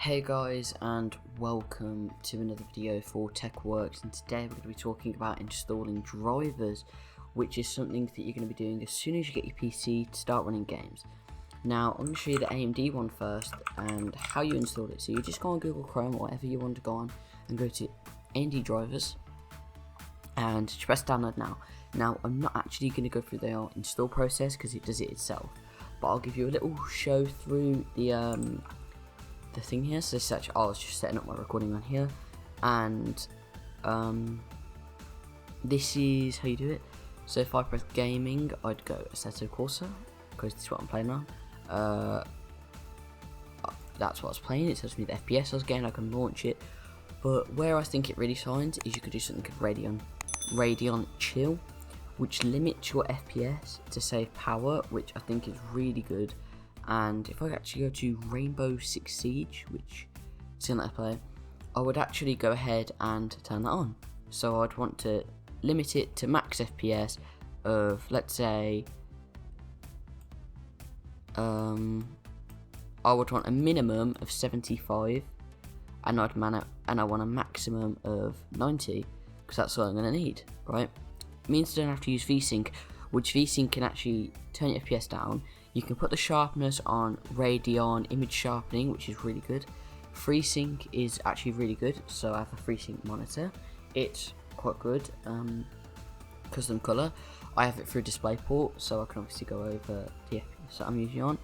Hey guys, and welcome to another video for TechWorks, and today we're going to be talking about installing drivers, which is something that you're going to be doing as soon as you get your PC to start running games. Now I'm going to show you the AMD one first and how you install it. So you just go on Google Chrome or whatever you want to go on and go to AMD drivers and just press download now. Now I'm not actually going to go through the install process because it does it itself, but I'll give you a little show through the thing here. So I was just setting up my recording on here, and this is how you do it. So if I press gaming, I'd go Assetto Corsa because this is what I'm playing on. That's what I was playing. It tells me the FPS I was getting. I can launch it, but where I think it really shines is you could do something called Radeon Chill, which limits your FPS to save power, which I think is really good. And if I actually go to Rainbow Six Siege, which is in that I play, I would actually go ahead and turn that on. So I'd want to limit it to max FPS of, let's say, I would want a minimum of 75, and I want a maximum of 90, because that's what I'm going to need, right? It means I don't have to use VSync, which VSync can actually turn your FPS down. You can put the sharpness on Radeon image sharpening, which is really good. FreeSync is actually really good, so I have a FreeSync monitor. It's quite good. Custom color, I have it through DisplayPort, so I can obviously go over the FPS that I'm usually on.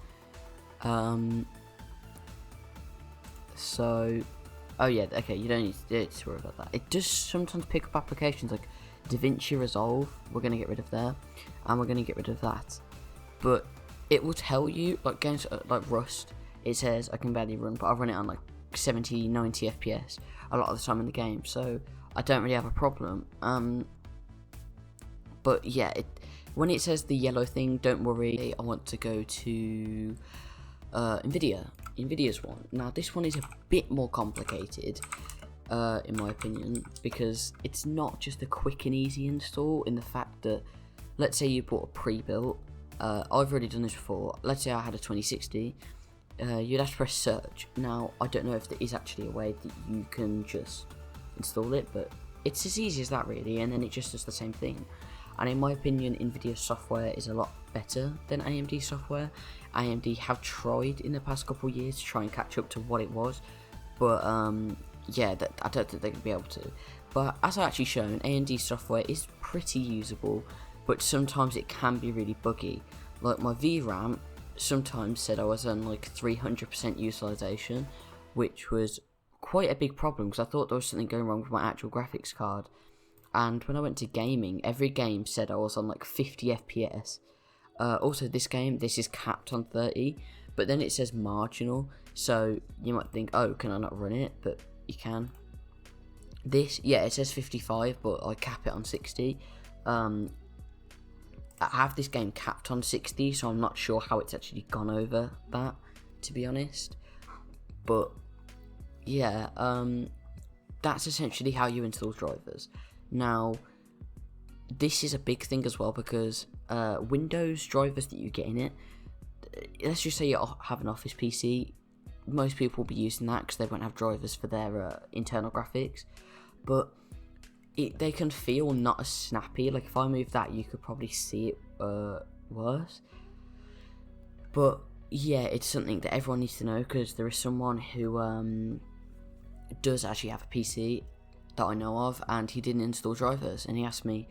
Oh yeah, okay, you don't need to worry about that. It does sometimes pick up applications like DaVinci Resolve. We're going to get rid of there, and we're going to get rid of that. But it will tell you, like games like Rust, it says I can barely run, but I run it on like 70, 90 FPS a lot of the time in the game, so I don't really have a problem. But yeah, when it says the yellow thing, don't worry. I want to go to Nvidia's one. Now this one is a bit more complicated, in my opinion, because it's not just a quick and easy install in the fact that, let's say you bought a pre-built. I've already done this before. Let's say I had a 2060. You'd have to press search. Now, I don't know if there is actually a way that you can just install it, but it's as easy as that really, and then it just does the same thing. And in my opinion, Nvidia software is a lot better than AMD software. AMD have tried in the past couple of years to try and catch up to what it was, but yeah, I don't think they're going to be able to. But as I actually shown, AMD software is pretty usable, but sometimes it can be really buggy. Like my VRAM sometimes said I was on like 300% utilization, which was quite a big problem because I thought there was something going wrong with my actual graphics card. And when I went to gaming, every game said I was on like 50 FPS. Also this game, this is capped on 30, but then it says marginal, so you might think, oh, can I not run it? But you can. This, yeah, it says 55, but I cap it on 60. I have this game capped on 60, so I'm not sure how it's actually gone over that, to be honest. But yeah, that's essentially how you install drivers. Now, this is a big thing as well because Windows drivers that you get in it, let's just say you have an office PC, most people will be using that because they won't have drivers for their internal graphics, but they can feel not as snappy. Like if I move that, you could probably see it worse. But yeah, it's something that everyone needs to know because there is someone who does actually have a PC that I know of, and he didn't install drivers, and he asked me,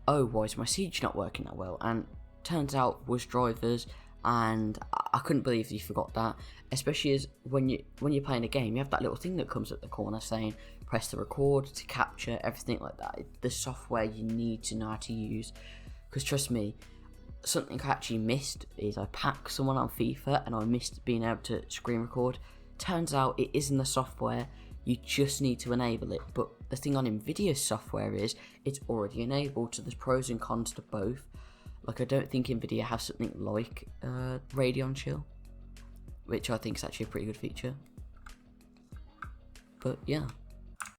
oh, why is my Siege not working that well? And turns out was drivers, and I couldn't believe he forgot that. Especially as when you're playing a game, you have that little thing that comes at the corner saying press the record to capture, everything like that. The software you need to know how to use, because trust me, something I actually missed is I packed someone on FIFA and I missed being able to screen record. Turns out it is in the software, you just need to enable it. But the thing on Nvidia's software is it's already enabled, so there's pros and cons to both. Like I don't think Nvidia has something like Radeon Chill, which I think is actually a pretty good feature. But yeah.